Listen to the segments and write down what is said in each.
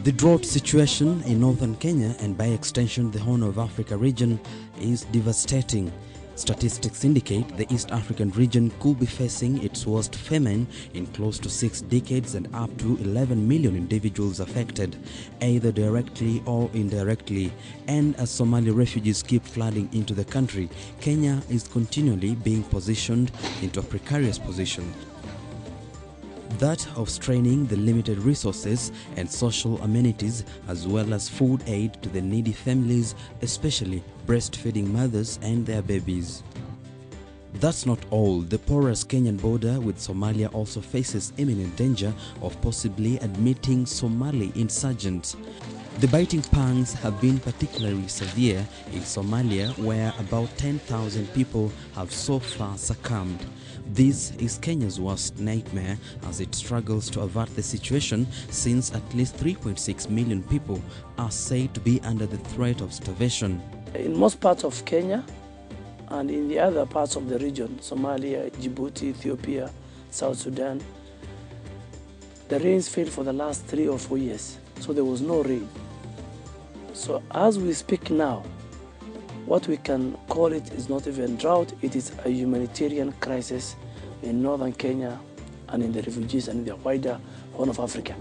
The drought situation in northern Kenya and by extension the Horn of Africa region is devastating. Statistics indicate the East African region could be facing its worst famine in close to 6 decades and up to 11 million individuals affected, either directly or indirectly. And as Somali refugees keep flooding into the country, Kenya is continually being positioned into a precarious position. That of straining the limited resources and social amenities as well as food aid to the needy families, especially breastfeeding mothers and their babies. That's not all. The porous Kenyan border with Somalia also faces imminent danger of possibly admitting Somali insurgents. The biting pangs have been particularly severe in Somalia, where about 10,000 people have so far succumbed. This is Kenya's worst nightmare as it struggles to avert the situation, since at least 3.6 million people are said to be under the threat of starvation. In most parts of Kenya and in the other parts of the region, Somalia, Djibouti, Ethiopia, South Sudan, the rains failed for the last 3 or 4 years, so there was no rain. So as we speak now, what we can call it is not even drought, it is a humanitarian crisis in northern Kenya and in the refugees and in the wider Horn of Africa.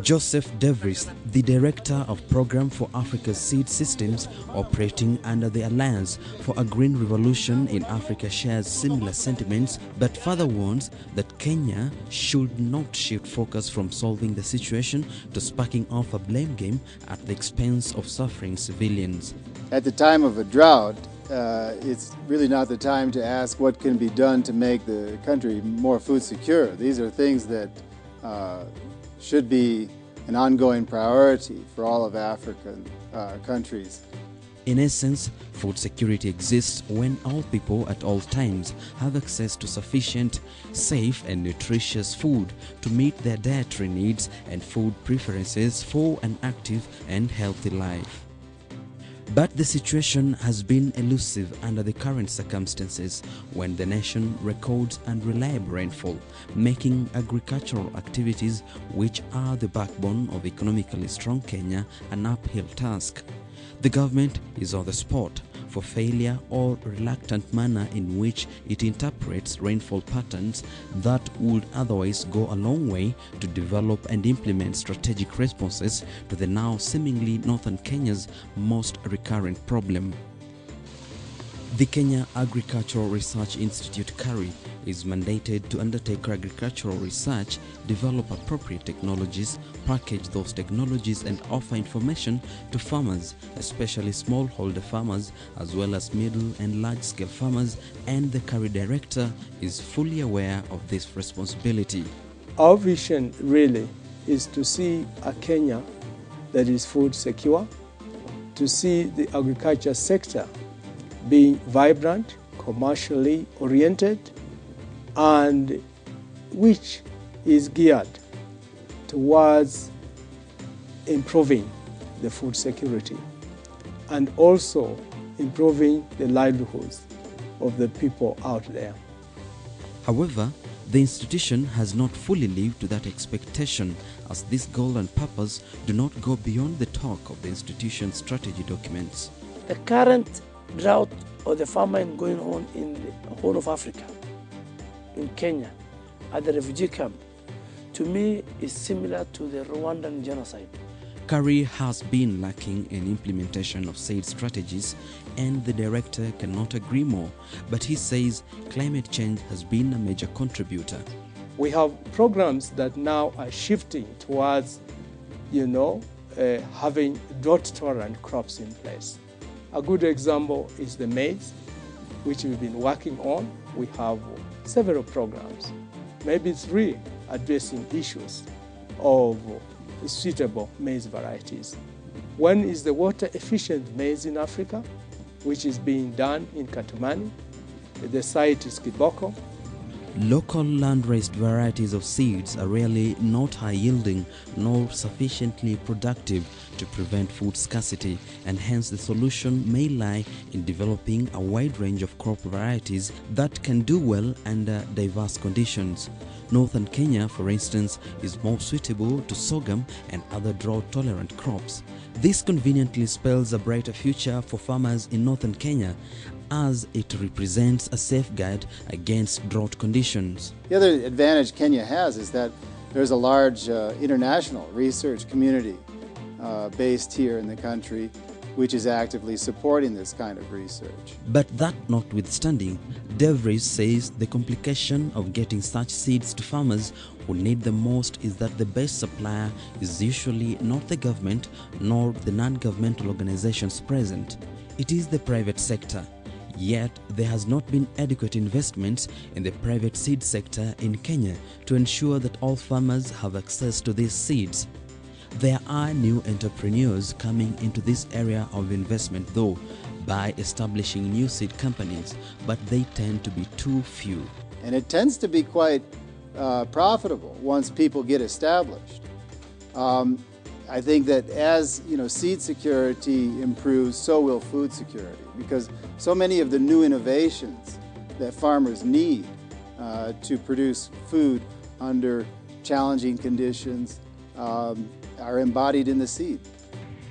Joseph Devries, the Director of Program for Africa's Seed Systems operating under the Alliance for a Green Revolution in Africa, shares similar sentiments, but further warns that Kenya should not shift focus from solving the situation to sparking off a blame game at the expense of suffering civilians. At the time of a drought, it's really not the time to ask what can be done to make the country more food secure. These are things that should be an ongoing priority for all of African countries. In essence, food security exists when all people at all times have access to sufficient, safe and nutritious food to meet their dietary needs and food preferences for an active and healthy life. But the situation has been elusive under the current circumstances when the nation records unreliable rainfall, making agricultural activities, which are the backbone of economically strong Kenya, an uphill task. The government is on the spot for failure or reluctant manner in which it interprets rainfall patterns that would otherwise go a long way to develop and implement strategic responses to the now seemingly northern Kenya's most recurrent problem. The Kenya Agricultural Research Institute (KARI) is mandated to undertake agricultural research, develop appropriate technologies, package those technologies and offer information to farmers, especially smallholder farmers as well as middle and large-scale farmers, and the KARI director is fully aware of this responsibility. Our vision really is to see a Kenya that is food secure, to see the agriculture sector being vibrant, commercially oriented, and which is geared towards improving the food security and also improving the livelihoods of the people out there. However, the institution has not fully lived to that expectation, as this goal and purpose do not go beyond the talk of the institution's strategy documents. The current drought or the famine going on in the Horn of Africa, in Kenya, at the refugee camp, to me is similar to the Rwandan genocide. KARI has been lacking in implementation of said strategies, and the director cannot agree more, but he says climate change has been a major contributor. We have programs that now are shifting towards, having drought-tolerant crops in place. A good example is the maize, which we've been working on. We have several programs, maybe 3 addressing issues of suitable maize varieties. One is the water-efficient maize in Africa, which is being done in Katumani. The site is Kiboko. Local land-raised varieties of seeds are really not high-yielding nor sufficiently productive to prevent food scarcity, and hence the solution may lie in developing a wide range of crop varieties that can do well under diverse conditions. Northern Kenya, for instance, is more suitable to sorghum and other drought-tolerant crops. This conveniently spells a brighter future for farmers in northern Kenya, as it represents a safeguard against drought conditions. The other advantage Kenya has is that there's a large international research community based here in the country, which is actively supporting this kind of research. But that notwithstanding, DevRis says the complication of getting such seeds to farmers who need them most is that the best supplier is usually not the government nor the non-governmental organizations present. It is the private sector. Yet, there has not been adequate investments in the private seed sector in Kenya to ensure that all farmers have access to these seeds. There are new entrepreneurs coming into this area of investment though, by establishing new seed companies, but they tend to be too few. And it tends to be quite profitable once people get established. I think that as seed security improves, so will food security, because so many of the new innovations that farmers need to produce food under challenging conditions are embodied in the seed.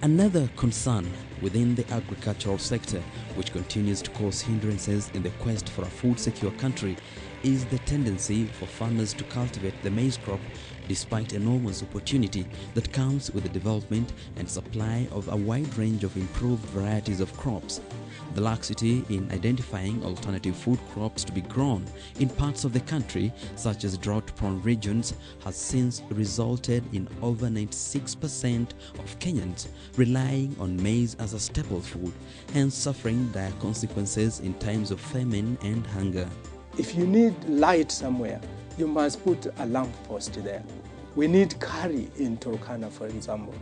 Another concern within the agricultural sector, which continues to cause hindrances in the quest for a food-secure country, is the tendency for farmers to cultivate the maize crop despite enormous opportunity that comes with the development and supply of a wide range of improved varieties of crops. The laxity in identifying alternative food crops to be grown in parts of the country, such as drought-prone regions, has since resulted in over 96% of Kenyans relying on maize as a staple food, hence suffering dire consequences in times of famine and hunger. If you need light somewhere, you must put a lamp post there. We need curry in Turkana, for example.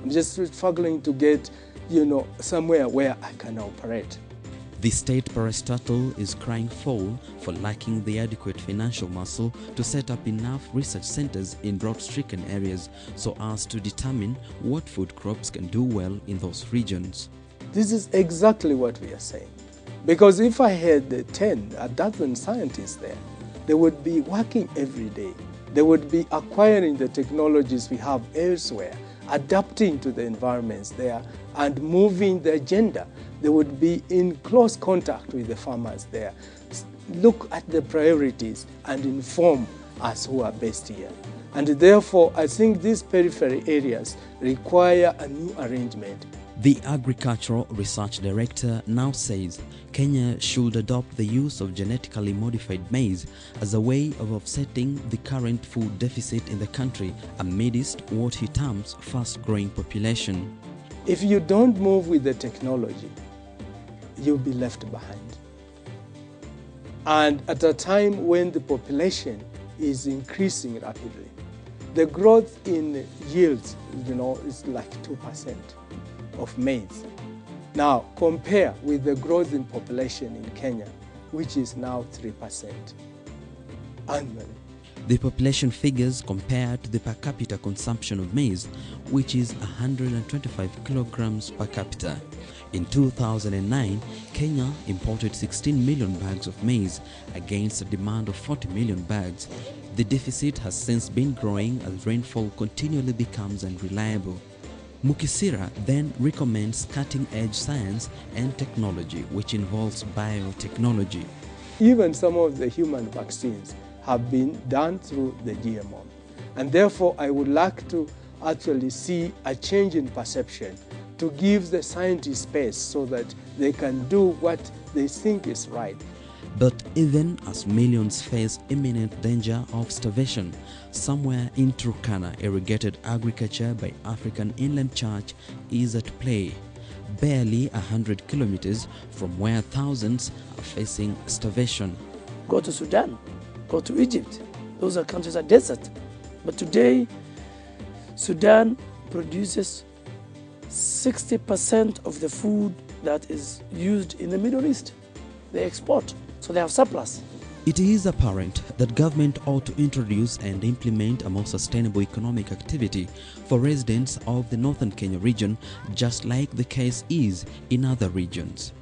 I'm just struggling to get, somewhere where I can operate. The state parastatal is crying foul for lacking the adequate financial muscle to set up enough research centers in drought-stricken areas so as to determine what food crops can do well in those regions. This is exactly what we are saying. Because if I had a dozen scientists there, they would be working every day. They would be acquiring the technologies we have elsewhere, adapting to the environments there, and moving the agenda. They would be in close contact with the farmers there, look at the priorities and inform us who are based here. And therefore, I think these periphery areas require a new arrangement. The Agricultural Research Director now says Kenya should adopt the use of genetically modified maize as a way of offsetting the current food deficit in the country amidst what he terms fast-growing population. If you don't move with the technology, you'll be left behind. And at a time when the population is increasing rapidly, the growth in yields, is like 2% of maize. Now, compare with the growth in population in Kenya, which is now 3% annually. The population figures compare to the per capita consumption of maize, which is 125 kilograms per capita. In 2009, Kenya imported 16 million bags of maize against a demand of 40 million bags. The deficit has since been growing as rainfall continually becomes unreliable. Mukisira then recommends cutting-edge science and technology, which involves biotechnology. Even some of the human vaccines have been done through the GMO. And therefore, I would like to actually see a change in perception to give the scientists space so that they can do what they think is right. But even as millions face imminent danger of starvation, somewhere in Turkana, irrigated agriculture by African Inland Church is at play, barely 100 kilometers from where thousands are facing starvation. Go to Sudan, go to Egypt. Those are countries are desert. But today, Sudan produces 60% of the food that is used in the Middle East. They export, so they have surplus. It is apparent that government ought to introduce and implement a more sustainable economic activity for residents of the northern Kenya region, just like the case is in other regions.